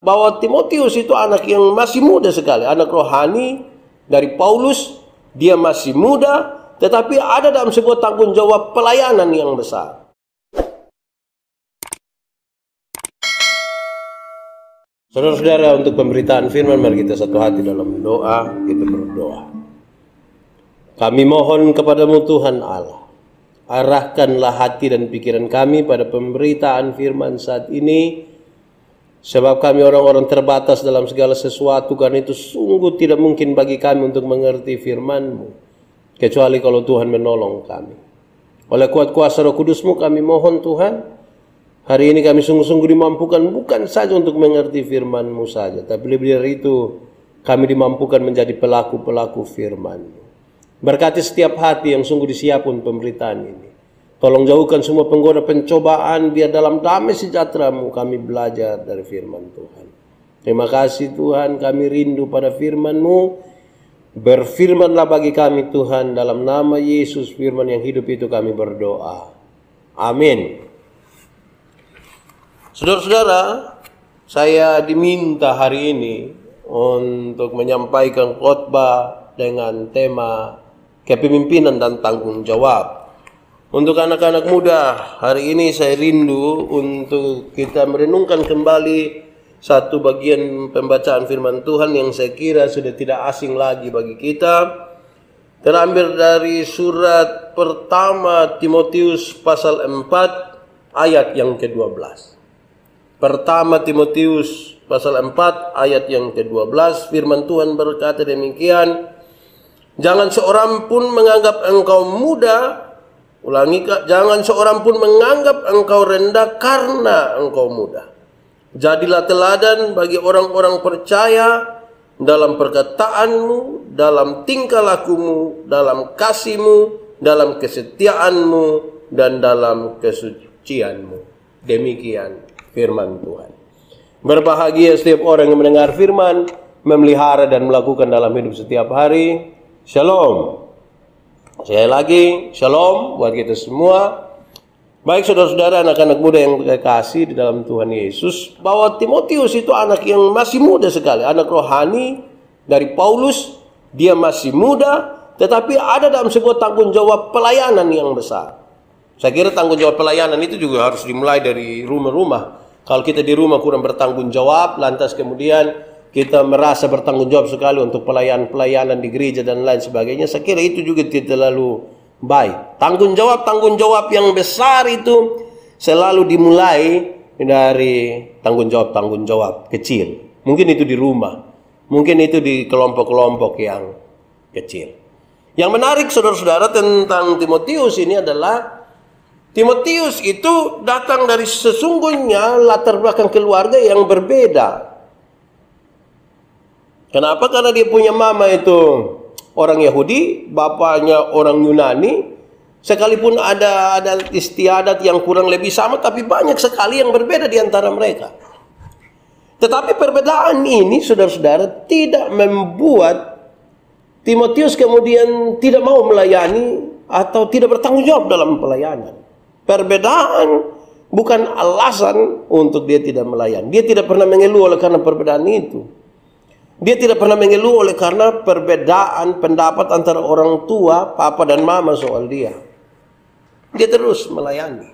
bahwa Timotius itu anak yang masih muda sekali, anak rohani dari Paulus. Dia masih muda, tetapi ada dalam sebuah tanggung jawab pelayanan yang besar. Saudara-saudara, untuk pemberitaan firman, mari kita satu hati dalam doa. Kita berdoa. Kami mohon kepadamu Tuhan Allah, arahkanlah hati dan pikiran kami pada pemberitaan firman saat ini, sebab kami orang-orang terbatas dalam segala sesuatu. Karena itu sungguh tidak mungkin bagi kami untuk mengerti firman-Mu, kecuali kalau Tuhan menolong kami. Oleh kuat kuasa Roh Kudus-Mu kami mohon Tuhan, hari ini kami sungguh-sungguh dimampukan bukan saja untuk mengerti firman-Mu saja, tapi lebih dari itu kami dimampukan menjadi pelaku-pelaku firman-Mu. Berkati setiap hati yang sungguh disiapkan pemberitaan ini. Tolong jauhkan semua penggoda pencobaan, biar dalam damai sejahtera-Mu kami belajar dari firman Tuhan. Terima kasih Tuhan, kami rindu pada firman-Mu. Berfirmanlah bagi kami Tuhan, dalam nama Yesus firman yang hidup itu kami berdoa. Amin. Saudara-saudara, saya diminta hari ini untuk menyampaikan khotbah dengan tema kepemimpinan dan tanggung jawab. Untuk anak-anak muda, hari ini saya rindu untuk kita merenungkan kembali satu bagian pembacaan firman Tuhan yang saya kira sudah tidak asing lagi bagi kita. Terambil dari surat pertama Timotius pasal 4 ayat yang ke-12. Pertama Timotius pasal 4 ayat yang ke-12, firman Tuhan berkata demikian, jangan seorang pun menganggap engkau muda, jangan seorang pun menganggap engkau rendah karena engkau muda. Jadilah teladan bagi orang-orang percaya dalam perkataanmu, dalam tingkah lakumu, dalam kasihmu, dalam kesetiaanmu, dan dalam kesucianmu. Demikian firman Tuhan. Berbahagia setiap orang yang mendengar firman, memelihara dan melakukan dalam hidup setiap hari. Shalom. Sekali lagi, shalom buat kita semua. Baik saudara-saudara, anak-anak muda yang kekasih di dalam Tuhan Yesus, bahwa Timotius itu anak yang masih muda sekali, anak rohani dari Paulus. Dia masih muda, tetapi ada dalam sebuah tanggung jawab pelayanan yang besar. Saya kira tanggung jawab pelayanan itu juga harus dimulai dari rumah-rumah. Kalau kita di rumah kurang bertanggung jawab, lantas kemudian kita merasa bertanggung jawab sekali untuk pelayanan di gereja dan lain sebagainya, saya kira itu juga tidak terlalu baik. Tanggung jawab yang besar itu selalu dimulai dari tanggung jawab kecil. Mungkin itu di rumah, mungkin itu di kelompok-kelompok yang kecil. Yang menarik saudara-saudara tentang Timotius ini adalah Timotius itu datang dari sesungguhnya latar belakang keluarga yang berbeda. Kenapa? Karena dia punya mama itu orang Yahudi, bapaknya orang Yunani. Sekalipun ada istiadat yang kurang lebih sama, tapi banyak sekali yang berbeda di antara mereka. Tetapi perbedaan ini, saudara-saudara, tidak membuat Timotius kemudian tidak mau melayani atau tidak bertanggung jawab dalam pelayanan. Perbedaan bukan alasan untuk dia tidak melayani. Dia tidak pernah mengeluh oleh karena perbedaan itu. Dia tidak pernah mengeluh oleh karena perbedaan pendapat antara orang tua, papa dan mama soal dia. Dia terus melayani.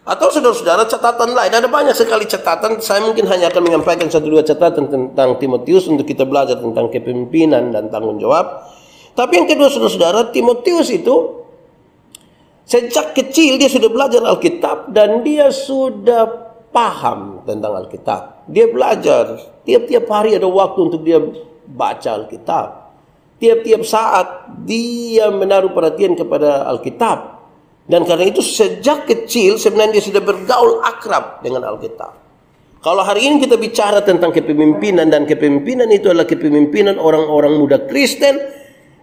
Atau saudara-saudara, catatan lain, ada banyak sekali catatan. Saya mungkin hanya akan menyampaikan 1-2 catatan tentang Timotius untuk kita belajar tentang kepemimpinan dan tanggung jawab. Tapi yang kedua, saudara-saudara, Timotius itu sejak kecil dia sudah belajar Alkitab dan dia sudah paham tentang Alkitab. Dia belajar, tiap-tiap hari ada waktu untuk dia baca Alkitab. Tiap-tiap saat dia menaruh perhatian kepada Alkitab. Dan karena itu sejak kecil sebenarnya dia sudah bergaul akrab dengan Alkitab. Kalau hari ini kita bicara tentang kepemimpinan, dan kepemimpinan itu adalah kepemimpinan orang-orang muda Kristen,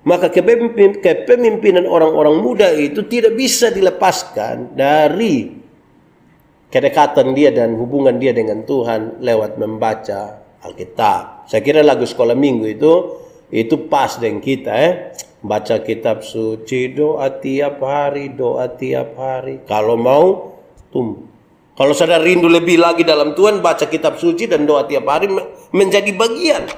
maka kepemimpinan orang-orang muda itu tidak bisa dilepaskan dari kedekatan dia dan hubungan dia dengan Tuhan lewat membaca Alkitab. Saya kira lagu sekolah minggu itu pas dengan kita, baca kitab suci, doa tiap hari, doa tiap hari. Kalau mau tumbuh, Kalau saudara rindu lebih lagi dalam Tuhan, baca kitab suci dan doa tiap hari menjadi bagian.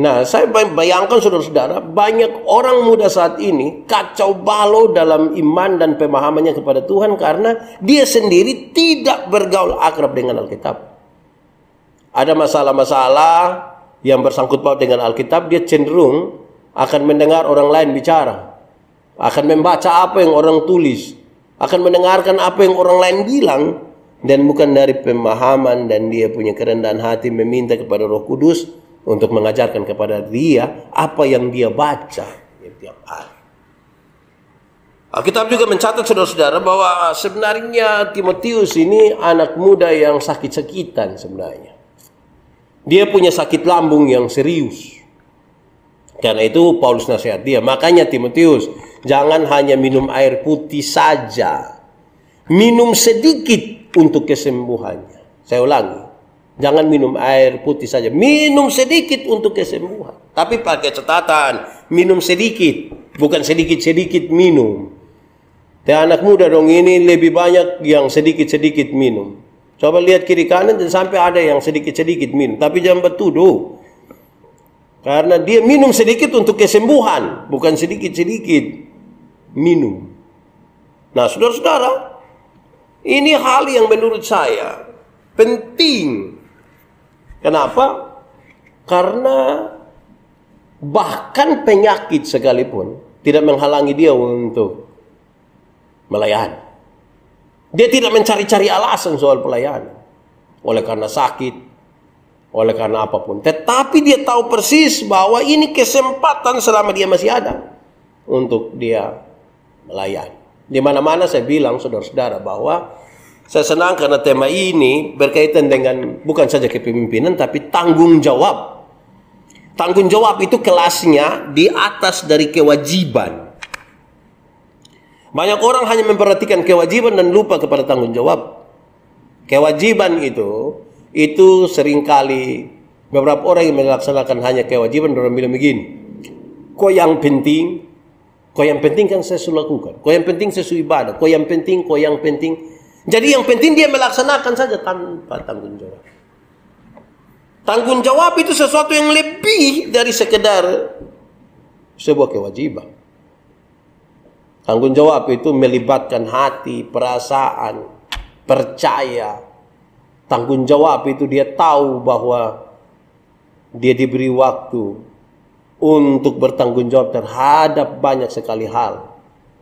Nah, saya bayangkan saudara-saudara, banyak orang muda saat ini kacau balau dalam iman dan pemahamannya kepada Tuhan karena dia sendiri tidak bergaul akrab dengan Alkitab. Ada masalah-masalah yang bersangkut paut dengan Alkitab, dia cenderung akan mendengar orang lain bicara, akan membaca apa yang orang tulis, akan mendengarkan apa yang orang lain bilang, dan bukan dari pemahaman, dan dia punya kerendahan hati meminta kepada Roh Kudus untuk mengajarkan kepada dia apa yang dia baca tiap hari. Alkitab juga mencatat saudara-saudara bahwa sebenarnya Timotius ini anak muda yang sakit-sakitan sebenarnya. Dia punya sakit lambung yang serius. Karena itu Paulus nasihat dia. Makanya Timotius, jangan hanya minum air putih saja. Minum sedikit untuk kesembuhannya. Saya ulangi. Jangan minum air putih saja. Minum sedikit untuk kesembuhan. Tapi pakai catatan. Minum sedikit. Bukan sedikit-sedikit minum. Dan anak muda dong ini lebih banyak yang sedikit-sedikit minum. Coba lihat kiri kanan dan sampai ada yang sedikit-sedikit minum. Tapi jangan bertuduh. Karena dia minum sedikit untuk kesembuhan. Bukan sedikit-sedikit minum. Nah saudara-saudara. Ini hal yang menurut saya penting. Kenapa? Karena bahkan penyakit sekalipun tidak menghalangi dia untuk melayani. Dia tidak mencari-cari alasan soal pelayanan. Oleh karena sakit, oleh karena apapun. Tetapi dia tahu persis bahwa ini kesempatan selama dia masih ada untuk dia melayani. Di mana-mana saya bilang saudara-saudara bahwa saya senang karena tema ini berkaitan dengan bukan saja kepemimpinan tapi tanggung jawab. Tanggung jawab itu kelasnya di atas dari kewajiban. Banyak orang hanya memperhatikan kewajiban dan lupa kepada tanggung jawab. Kewajiban itu seringkali beberapa orang yang melaksanakan hanya kewajiban, orang bilang begini. Kok yang penting kan saya sudah lakukan. Kok yang penting saya sudah ibadah. Kok yang penting. Jadi yang penting dia melaksanakan saja tanpa tanggung jawab. Tanggung jawab itu sesuatu yang lebih dari sekedar sebuah kewajiban. Tanggung jawab itu melibatkan hati, perasaan, percaya. Tanggung jawab itu dia tahu bahwa dia diberi waktu untuk bertanggung jawab terhadap banyak sekali hal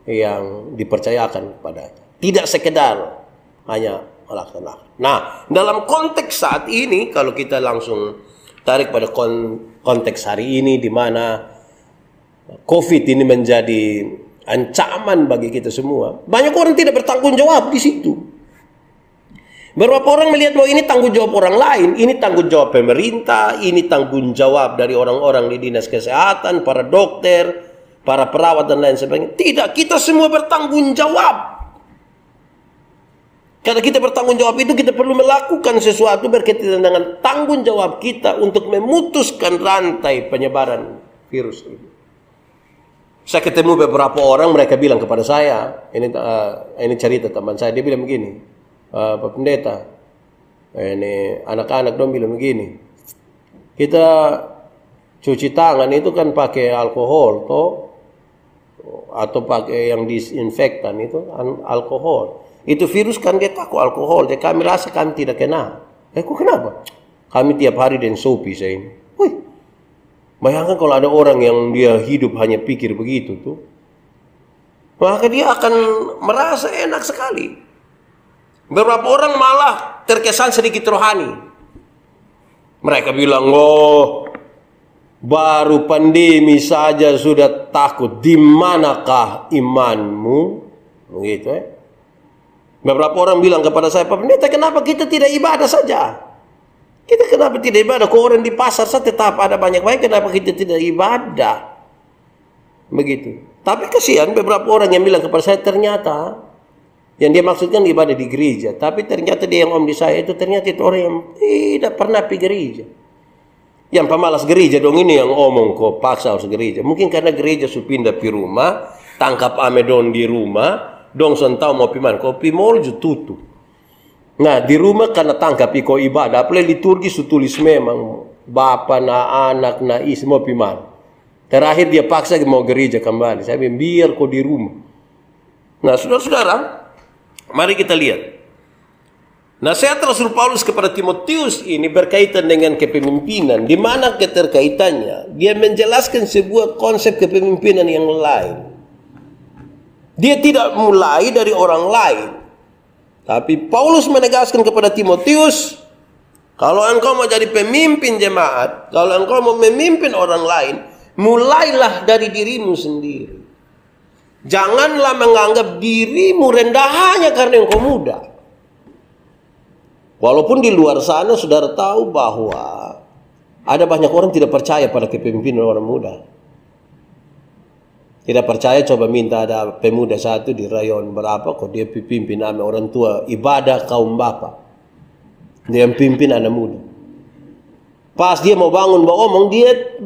yang dipercayakan kepadanya. Tidak sekedar hanya melaksanakan. Nah, dalam konteks saat ini, kalau kita langsung tarik pada konteks hari ini, di mana COVID ini menjadi ancaman bagi kita semua, banyak orang tidak bertanggung jawab di situ. Beberapa orang melihat bahwa ini tanggung jawab orang lain, ini tanggung jawab pemerintah, ini tanggung jawab dari orang-orang di dinas kesehatan, para dokter, para perawat dan lain sebagainya. Tidak, kita semua bertanggung jawab. Karena kita bertanggung jawab itu, kita perlu melakukan sesuatu berkaitan dengan tanggung jawab kita untuk memutuskan rantai penyebaran virus ini. Saya ketemu beberapa orang, mereka bilang kepada saya, ini cerita teman saya, dia bilang begini, Pak Pendeta, ini anak-anak dong bilang begini, kita cuci tangan itu kan pakai alkohol, atau pakai yang disinfektan itu alkohol. Itu virus kan dia takut alkohol. Jadi kami rasa kami tidak kena. Kok kenapa? Kami tiap hari dan sopi saya ini. Wih, bayangkan kalau ada orang yang dia hidup hanya pikir begitu tuh. Maka dia akan merasa enak sekali. Beberapa orang malah terkesan sedikit rohani. Mereka bilang, oh baru pandemi saja sudah takut. Di manakah imanmu? Begitu Beberapa orang bilang kepada saya, Pak Pendeta, kenapa kita tidak ibadah saja? Kita kenapa tidak ibadah? Kok orang di pasar saja tetap ada banyak-banyak, kenapa kita tidak ibadah? Begitu. Tapi kasihan beberapa orang yang bilang kepada saya, ternyata yang dia maksudkan ibadah di gereja. Tapi ternyata dia yang om di saya itu ternyata itu orang yang tidak pernah pergi gereja. Yang pemalas gereja dong ini yang omong kok paksa harus gereja. Mungkin karena gereja sudah pindah di rumah, tangkap amedon di rumah, dong son tahu mau piman kopi mall ju tutup. Nah, di rumah karena tangkap iko ibadah, apalagi liturgi tulis memang bapak na anak na istri mau piman. Terakhir dia paksa mau gereja kembali. Saya bilang biar kau di rumah. Nah, saudara-saudara, mari kita lihat. Nasihat Rasul Paulus kepada Timotius ini berkaitan dengan kepemimpinan. Di mana keterkaitannya? Dia menjelaskan sebuah konsep kepemimpinan yang lain. Dia tidak mulai dari orang lain. Tapi Paulus menegaskan kepada Timotius, kalau engkau mau jadi pemimpin jemaat, kalau engkau mau memimpin orang lain, mulailah dari dirimu sendiri. Janganlah menganggap dirimu rendah hanya karena engkau muda. Walaupun di luar sana saudara tahu bahwa ada banyak orang tidak percaya pada kepemimpinan orang muda. Tidak percaya, coba minta ada pemuda satu di rayon berapa, kok dia pimpin nama orang tua ibadah kaum bapak. Dia pimpin anak muda. Pas dia mau bangun, mau omong,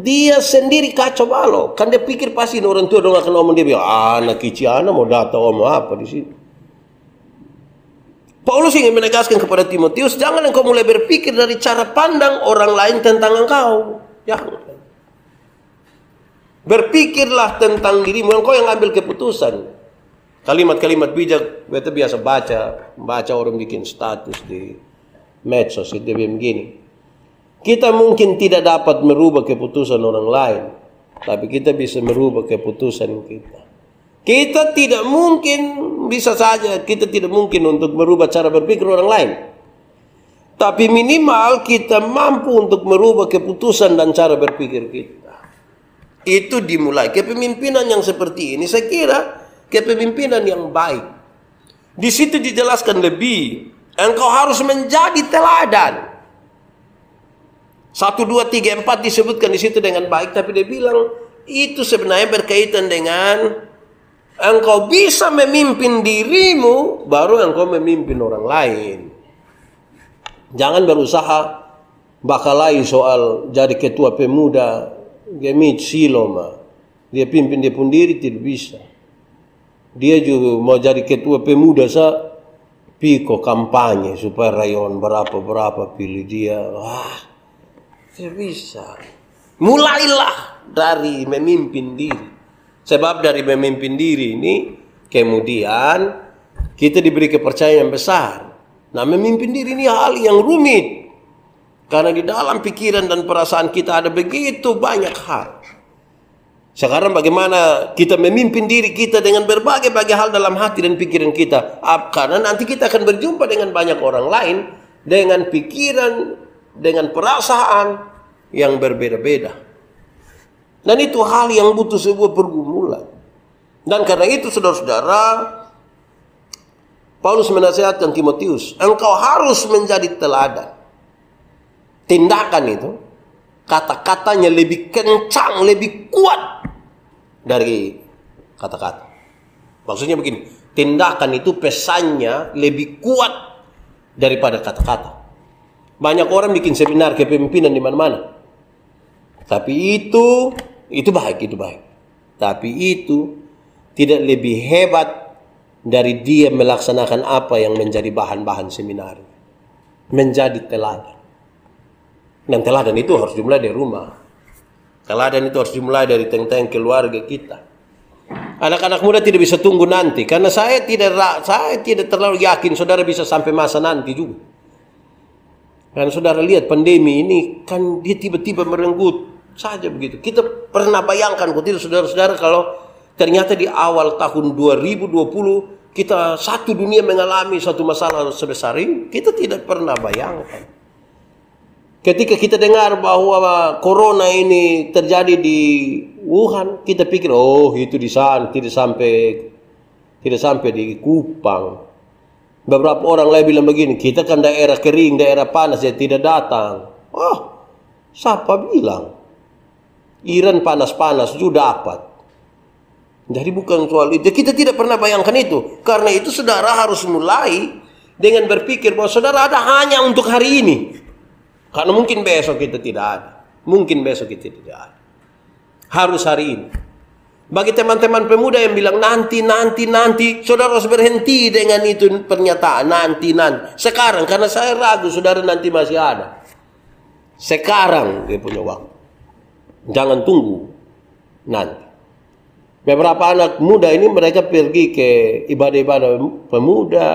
dia sendiri kacau balau. Kan dia pikir pasti orang tua dong akan omong, dia bilang, anak kecil anak mau datang omong apa di sini. Paulus ingin menegaskan kepada Timotius, jangan engkau mulai berpikir dari cara pandang orang lain tentang engkau. Jangan. Berpikirlah tentang dirimu, engkau yang ambil keputusan. Kalimat-kalimat bijak, kita biasa baca orang bikin status di medsos, itu begini. Kita mungkin tidak dapat merubah keputusan orang lain, tapi kita bisa merubah keputusan kita. Kita tidak mungkin, bisa saja kita tidak mungkin untuk merubah cara berpikir orang lain. Tapi minimal kita mampu untuk merubah keputusan dan cara berpikir kita. Itu dimulai. Kepemimpinan yang seperti ini, saya kira kepemimpinan yang baik. Di situ dijelaskan lebih, engkau harus menjadi teladan. 1, 2, 3, 4 disebutkan di situ dengan baik, tapi dia bilang itu sebenarnya berkaitan dengan engkau bisa memimpin dirimu, baru engkau memimpin orang lain. Jangan berusaha bakalai soal jadi ketua pemuda, gemit siloma. Dia pimpin dia pun diri tidak bisa. Dia juga mau jadi ketua pemuda piko kampanye supaya rayon berapa pilih dia. Wah, tidak bisa. Mulailah dari memimpin diri. Sebab dari memimpin diri ini kemudian kita diberi kepercayaan yang besar. Nah, memimpin diri ini hal yang rumit. Karena di dalam pikiran dan perasaan kita ada begitu banyak hal. Sekarang bagaimana kita memimpin diri kita dengan berbagai hal dalam hati dan pikiran kita. Karena nanti kita akan berjumpa dengan banyak orang lain dengan pikiran, dengan perasaan yang berbeda-beda. Dan itu hal yang butuh sebuah pergumulan. Dan karena itu saudara-saudara, Paulus menasihatkan Timotius, engkau harus menjadi teladan. Tindakan itu, kata-katanya lebih kencang, lebih kuat dari kata-kata. Maksudnya begini, tindakan itu pesannya lebih kuat daripada kata-kata. Banyak orang bikin seminar kepemimpinan di mana-mana. Tapi itu baik. Tapi itu tidak lebih hebat dari dia melaksanakan apa yang menjadi bahan-bahan seminar. Menjadi teladan. Dan teladan itu harus dimulai dari rumah. Teladan itu harus dimulai dari tentang keluarga kita. Anak-anak muda tidak bisa tunggu nanti. Karena saya tidak terlalu yakin saudara bisa sampai masa nanti juga. Karena saudara lihat pandemi ini kan dia tiba-tiba merenggut saja begitu. Kita pernah bayangkan kok tidak saudara-saudara kalau ternyata di awal tahun 2020 kita satu dunia mengalami satu masalah sebesar ini. Kita tidak pernah bayangkan. Ketika kita dengar bahwa corona ini terjadi di Wuhan, kita pikir, oh itu di sana, tidak sampai di Kupang. Beberapa orang lain bilang begini, kita kan daerah kering, daerah panas, ya tidak datang. Oh, siapa bilang? Iran panas-panas juga dapat. Jadi bukan soal itu. Kita tidak pernah bayangkan itu. Karena itu saudara harus mulai dengan berpikir bahwa saudara ada hanya untuk hari ini. Karena mungkin besok kita tidak ada. Mungkin besok kita tidak ada. Harus hari ini. Bagi teman-teman pemuda yang bilang nanti, saudara harus berhenti dengan itu pernyataan nanti. Sekarang, karena saya ragu saudara nanti masih ada. Sekarang dia punya waktu. Jangan tunggu nanti. Beberapa anak muda ini mereka pergi ke ibadah-ibadah pemuda,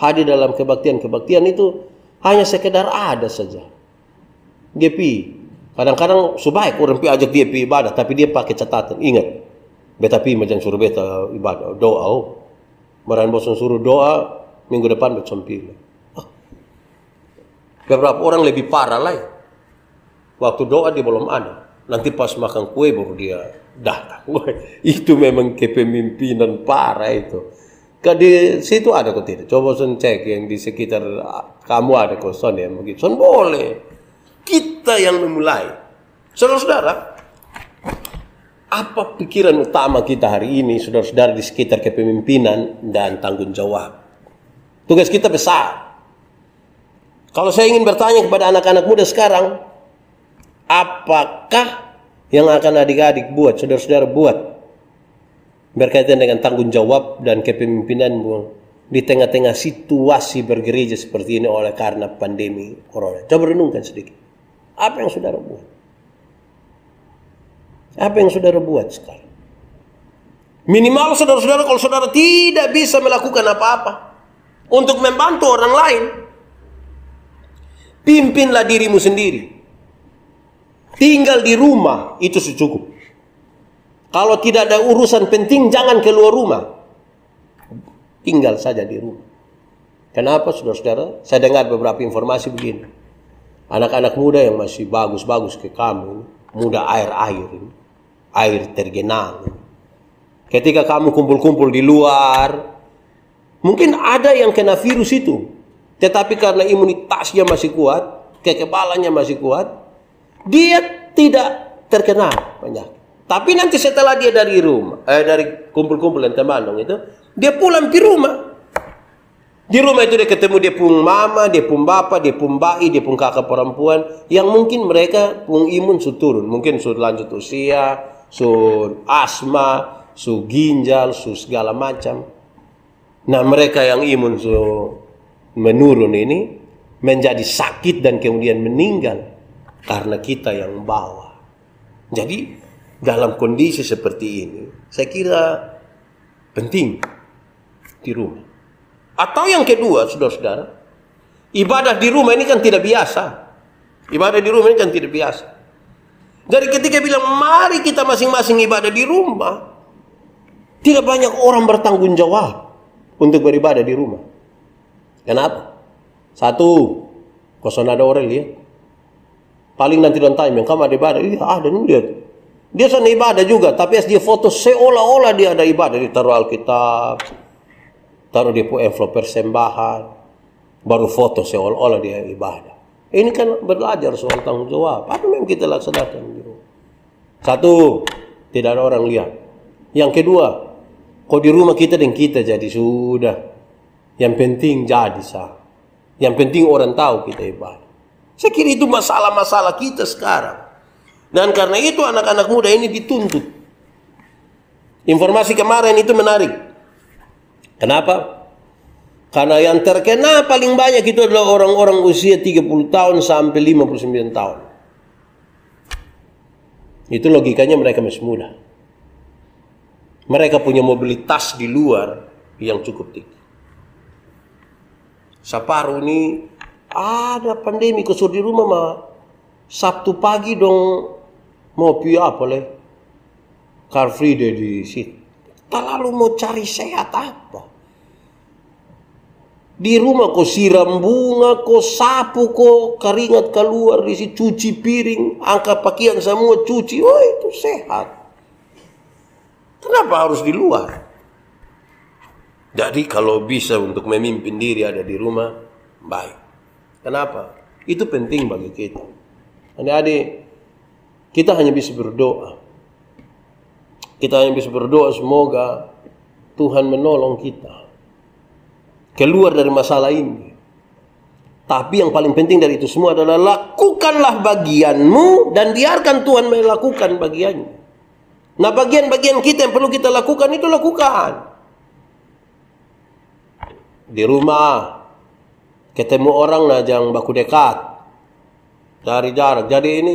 hadir dalam kebaktian-kebaktian itu hanya sekedar ada saja. Dia pi. Kadang-kadang sebaik orang pi ajak dia pi ibadah, tapi dia pakai catatan. Ingat. Beta pi macam suruh beta ibadah doa. Maran bosan suruh doa, minggu depan beta sampai. Beberapa orang lebih parah lah. Waktu doa dia belum ada. Nanti pas makan kue baru dia datang. Itu memang kepemimpinan parah itu. Di situ ada kok tidak? Coba son cek yang di sekitar kamu ada kok son yang begitu. Son boleh. Kita yang memulai. Saudara-saudara, apa pikiran utama kita hari ini, saudara-saudara, di sekitar kepemimpinan dan tanggung jawab? Tugas kita besar. Kalau saya ingin bertanya kepada anak-anak muda sekarang, apakah yang akan adik-adik buat, saudara-saudara buat, berkaitan dengan tanggung jawab dan kepemimpinanmu di tengah-tengah situasi bergereja seperti ini oleh karena pandemi corona? Coba renungkan sedikit. Apa yang saudara buat? Apa yang saudara buat sekarang? Minimal saudara-saudara, kalau saudara tidak bisa melakukan apa-apa untuk membantu orang lain, pimpinlah dirimu sendiri. Tinggal di rumah, itu cukup. Kalau tidak ada urusan penting, jangan keluar rumah. Tinggal saja di rumah. Kenapa saudara-saudara? Saya dengar beberapa informasi begini. Anak-anak muda yang masih bagus-bagus ke kamu, muda air-air ini. Air tergenang. Ketika kamu kumpul-kumpul di luar, mungkin ada yang kena virus itu. Tetapi karena imunitasnya masih kuat, kekebalannya masih kuat, dia tidak terkena penyakit. Tapi nanti setelah dia dari rumah, dari kumpul-kumpul dan teman itu, dia pulang ke rumah. Di rumah itu dia ketemu dia pun mama, dia pun bapak, dia pun bayi, dia pun kakak perempuan, yang mungkin mereka pun imun sudah turun, mungkin sudah lanjut usia, su asma, su ginjal, su segala macam. Nah, mereka yang imun su menurun ini menjadi sakit dan kemudian meninggal karena kita yang bawa. Jadi dalam kondisi seperti ini, saya kira penting di rumah. Atau yang kedua, saudara-saudara, ibadah di rumah ini kan tidak biasa. Ibadah di rumah ini kan tidak biasa. Jadi ketika bilang mari kita masing-masing ibadah di rumah, tidak banyak orang bertanggung jawab untuk beribadah di rumah. Kenapa? Satu, kosong ada orang lihat. Paling nanti dan tanya, kamu ada ibadah? Iya ada, lihat. Dia sana ibadah juga, tapi as dia foto seolah-olah dia ada ibadah. Dia taruh Alkitab, taruh dia pun envelope persembahan, baru foto seolah-olah dia ibadah. Ini kan belajar soal tanggung jawab. Apa yang kita laksanakan? Satu, tidak ada orang lihat. Yang kedua, kok di rumah kita dan kita jadi sudah. Yang penting jadi sah. Yang penting orang tahu kita ibadah. Saya kira itu masalah-masalah kita sekarang. Dan karena itu anak-anak muda ini dituntut. Informasi kemarin itu menarik. Kenapa? Karena yang terkena paling banyak itu adalah orang-orang usia 30 tahun sampai 59 tahun. Itu logikanya mereka masih muda. Mereka punya mobilitas di luar yang cukup tinggi. Separuh ini ada pandemi kusur di rumah mah. Sabtu pagi dong mau pi apa leh? Car Free Day di situ. Terlalu mau cari sehat apa? Di rumah kok siram bunga, kok sapu, kok keringat keluar, isi cuci piring, angkat pakaian semua cuci. Oh itu sehat. Kenapa harus di luar? Jadi kalau bisa untuk memimpin diri ada di rumah, baik. Kenapa? Itu penting bagi kita. Adik-adik, kita hanya bisa berdoa. Kita hanya bisa berdoa semoga Tuhan menolong kita keluar dari masalah ini. Tapi yang paling penting dari itu semua adalah lakukanlah bagianmu dan biarkan Tuhan melakukan bagiannya. Nah, bagian-bagian kita yang perlu kita lakukan itu lakukan. Di rumah ketemu orang nah jangan baku dekat, dari jarak. Jadi ini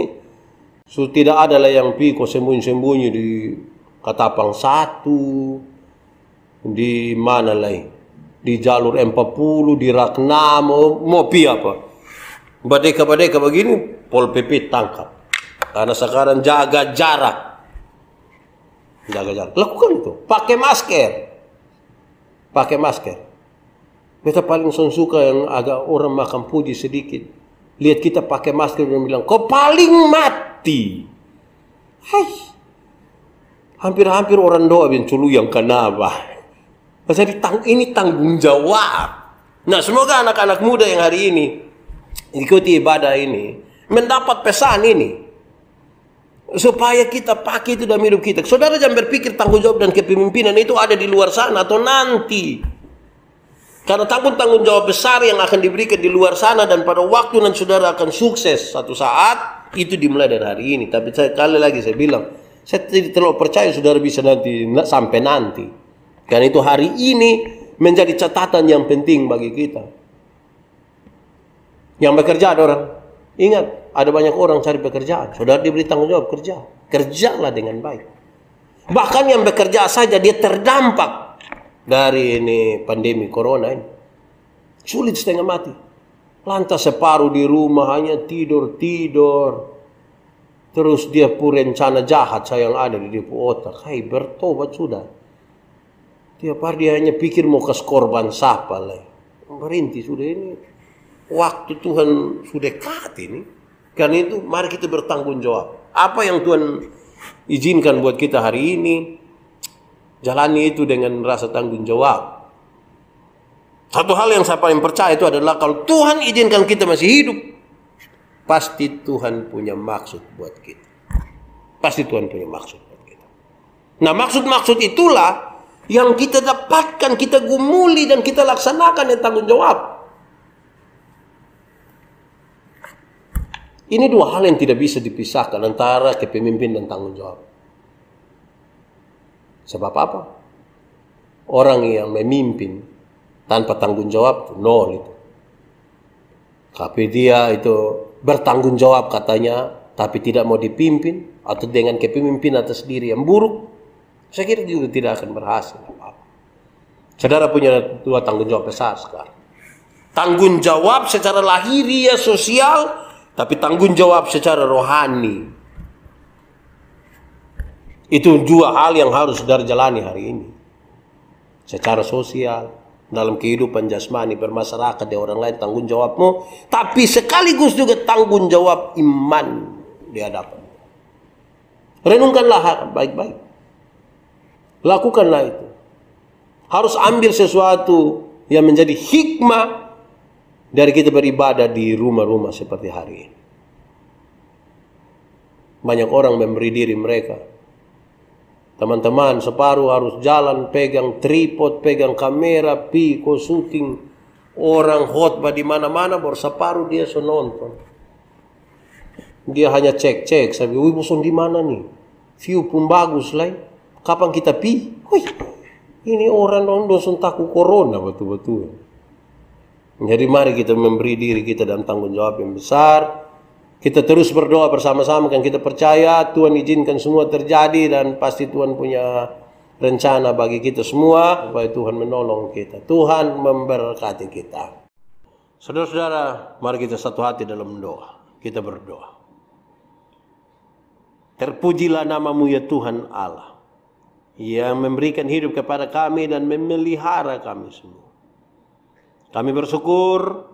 tidak ada lah yang piko sembunyi-sembunyi di Katapang 1, di mana lagi, di jalur M40, di Ragnamo, mau pi apa, badeka-badeka begini, Pol PP tangkap. Karena sekarang jaga jarak, lakukan itu, pakai masker. Beta paling suka yang agak orang makan puji sedikit. Lihat kita pakai masker dan bilang, kau paling mati. Hai. Hampir-hampir orang doa yang culu yang kenapa. Jadi ini tanggung jawab. Nah, semoga anak-anak muda yang hari ini ikuti ibadah ini mendapat pesan ini. Supaya kita pakai itu dalam hidup kita. Saudara jangan berpikir tanggung jawab dan kepemimpinan itu ada di luar sana atau nanti. Karena tanggung jawab besar yang akan diberikan di luar sana dan pada waktu nanti saudara akan sukses satu saat, itu dimulai dari hari ini. Tapi sekali lagi saya bilang, saya tidak terlalu percaya saudara bisa nanti sampai nanti. Karena itu hari ini menjadi catatan yang penting bagi kita. Yang bekerja ada orang, ingat ada banyak orang cari pekerjaan. Saudara diberi tanggung jawab kerja, kerjalah dengan baik. Bahkan yang bekerja saja dia terdampak dari ini pandemi corona ini. Sulit setengah mati. Lantas separuh di rumah hanya tidur. Terus dia pun rencana jahat saya yang ada di depo otak. Hai, bertobat sudah. Tiap hari dia hanya pikir mau kas korban siapa lah. Berhenti sudah ini. Waktu Tuhan sudah dekat ini. Karena itu mari kita bertanggung jawab. Apa yang Tuhan izinkan buat kita hari ini, jalani itu dengan rasa tanggung jawab. Satu hal yang saya paling percaya itu adalah kalau Tuhan izinkan kita masih hidup, pasti Tuhan punya maksud buat kita. Pasti Tuhan punya maksud buat kita. Nah, maksud-maksud itulah yang kita dapatkan, kita gumuli dan kita laksanakan yang tanggung jawab. Ini dua hal yang tidak bisa dipisahkan antara kepemimpinan dan tanggung jawab. Sebab apa? Orang yang memimpin tanpa tanggung jawab, nol itu. Tapi dia itu bertanggung jawab katanya, tapi tidak mau dipimpin, atau dengan kepemimpinan atas diri yang buruk, saya kira juga tidak akan berhasil apa-apa. Saudara punya dua tanggung jawab besar sekarang. Tanggung jawab secara lahiriah sosial, tapi tanggung jawab secara rohani. Itu dua hal yang harus saudara jalani hari ini. Secara sosial, dalam kehidupan jasmani, bermasyarakat di orang lain, tanggung jawabmu. Tapi sekaligus juga tanggung jawab iman di hadapan. Renungkanlah baik-baik. Lakukanlah itu. Harus ambil sesuatu yang menjadi hikmah dari kita beribadah di rumah-rumah seperti hari ini. Banyak orang memberi diri mereka. Teman-teman, separuh harus jalan, pegang tripod, pegang kamera, piko, syuting. Orang khotbah di mana-mana, baru separuh dia nonton. Dia hanya cek-cek, saya bilang, wih bosan di mana nih? View pun bagus lah. Kapan kita pi? Wih, ini orang dosen takut corona betul-betul. Jadi mari kita memberi diri kita dalam tanggung jawab yang besar. Kita terus berdoa bersama-sama, kan kita percaya Tuhan izinkan semua terjadi dan pasti Tuhan punya rencana bagi kita semua supaya Tuhan menolong kita. Tuhan memberkati kita. Saudara-saudara, mari kita satu hati dalam doa. Kita berdoa. Terpujilah nama-Mu ya Tuhan Allah, yang memberikan hidup kepada kami dan memelihara kami semua. Kami bersyukur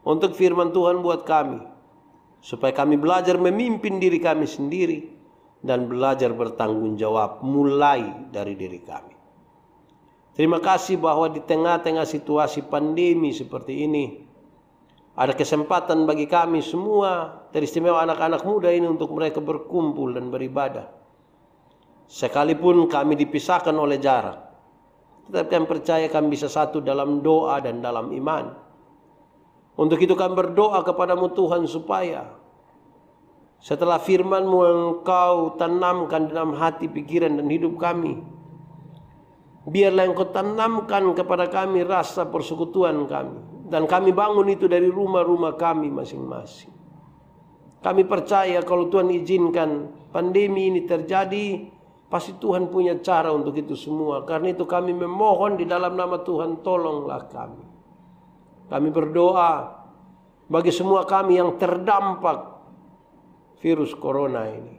untuk firman Tuhan buat kami, supaya kami belajar memimpin diri kami sendiri dan belajar bertanggung jawab mulai dari diri kami. Terima kasih bahwa di tengah-tengah situasi pandemi seperti ini, ada kesempatan bagi kami semua, teristimewa anak-anak muda ini, untuk mereka berkumpul dan beribadah. Sekalipun kami dipisahkan oleh jarak, tetapi kami percaya kami bisa satu dalam doa dan dalam iman. Untuk itu kami berdoa kepadamu Tuhan supaya Setelah firman-Mu Engkau tanamkan dalam hati, pikiran, dan hidup kami, biarlah Engkau tanamkan kepada kami rasa persekutuan kami, dan kami bangun itu dari rumah-rumah kami masing-masing. Kami percaya kalau Tuhan izinkan pandemi ini terjadi, pasti Tuhan punya cara untuk itu semua. Karena itu kami memohon di dalam nama Tuhan, tolonglah kami. Kami berdoa bagi semua kami yang terdampak virus corona ini.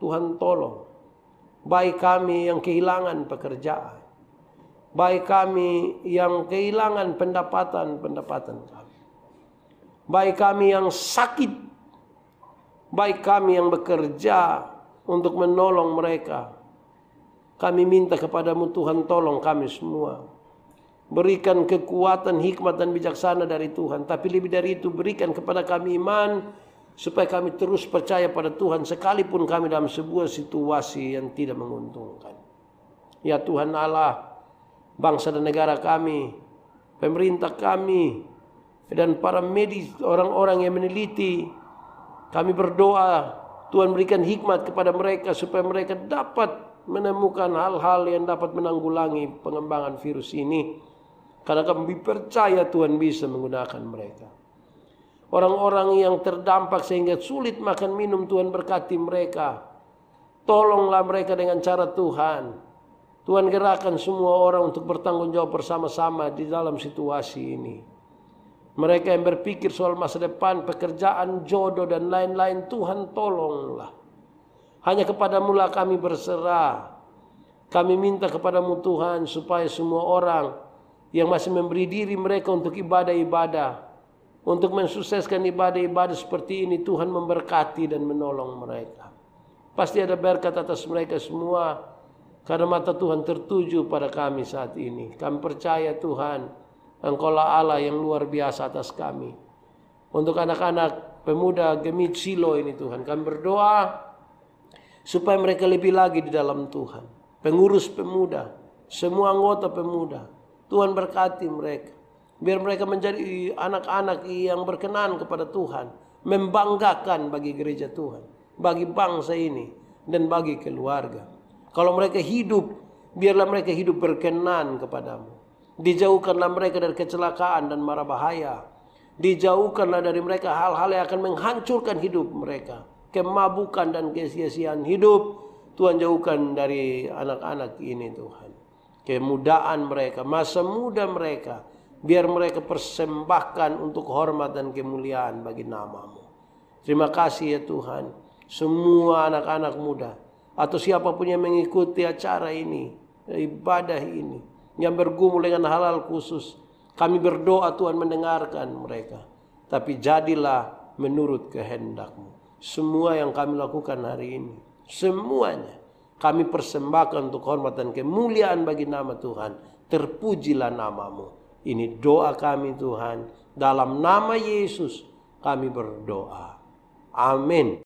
Tuhan tolong. Baik kami yang kehilangan pekerjaan, baik kami yang kehilangan pendapatan kami, baik kami yang sakit, baik kami yang bekerja untuk menolong mereka. Kami minta kepadamu Tuhan, tolong kami semua. Berikan kekuatan, hikmat, dan bijaksana dari Tuhan. Tapi lebih dari itu, berikan kepada kami iman, supaya kami terus percaya pada Tuhan sekalipun kami dalam sebuah situasi yang tidak menguntungkan. Ya Tuhan Allah, bangsa dan negara kami, pemerintah kami, dan para medis, orang-orang yang meneliti, kami berdoa Tuhan berikan hikmat kepada mereka supaya mereka dapat menemukan hal-hal yang dapat menanggulangi pengembangan virus ini. Karena kami percaya Tuhan bisa menggunakan mereka. Orang-orang yang terdampak sehingga sulit makan minum, Tuhan berkati mereka. Tolonglah mereka dengan cara Tuhan. Tuhan gerakkan semua orang untuk bertanggung jawab bersama-sama di dalam situasi ini. Mereka yang berpikir soal masa depan, pekerjaan, jodoh, dan lain-lain, Tuhan tolonglah. Hanya kepadamu lah kami berserah. Kami minta kepadamu Tuhan supaya semua orang yang masih memberi diri mereka untuk ibadah-ibadah, untuk mensukseskan ibadah-ibadah seperti ini, Tuhan memberkati dan menolong mereka. Pasti ada berkat atas mereka semua, karena mata Tuhan tertuju pada kami saat ini. Kami percaya Tuhan, Engkaulah Allah yang luar biasa atas kami. Untuk anak-anak pemuda Gemit Silo ini Tuhan, kami berdoa supaya mereka lebih lagi di dalam Tuhan. Pengurus pemuda, semua anggota pemuda, Tuhan berkati mereka. Biar mereka menjadi anak-anak yang berkenan kepada Tuhan, membanggakan bagi gereja Tuhan, bagi bangsa ini, dan bagi keluarga. Kalau mereka hidup, biarlah mereka hidup berkenan kepadamu. Dijauhkanlah mereka dari kecelakaan dan mara bahaya. Dijauhkanlah dari mereka hal-hal yang akan menghancurkan hidup mereka. Kemabukan dan kesia-siaan hidup, Tuhan jauhkan dari anak-anak ini Tuhan. Kemudaan mereka, masa muda mereka, biar mereka persembahkan untuk hormat dan kemuliaan bagi nama-Mu. Terima kasih ya Tuhan. Semua anak-anak muda atau siapapun yang mengikuti acara ini, ibadah ini, yang bergumul dengan hal-hal khusus, kami berdoa Tuhan mendengarkan mereka. Tapi jadilah menurut kehendak-Mu. Semua yang kami lakukan hari ini, semuanya kami persembahkan untuk hormat dan kemuliaan bagi nama Tuhan. Terpujilah nama-Mu. Ini doa kami Tuhan. Dalam nama Yesus kami berdoa. Amin.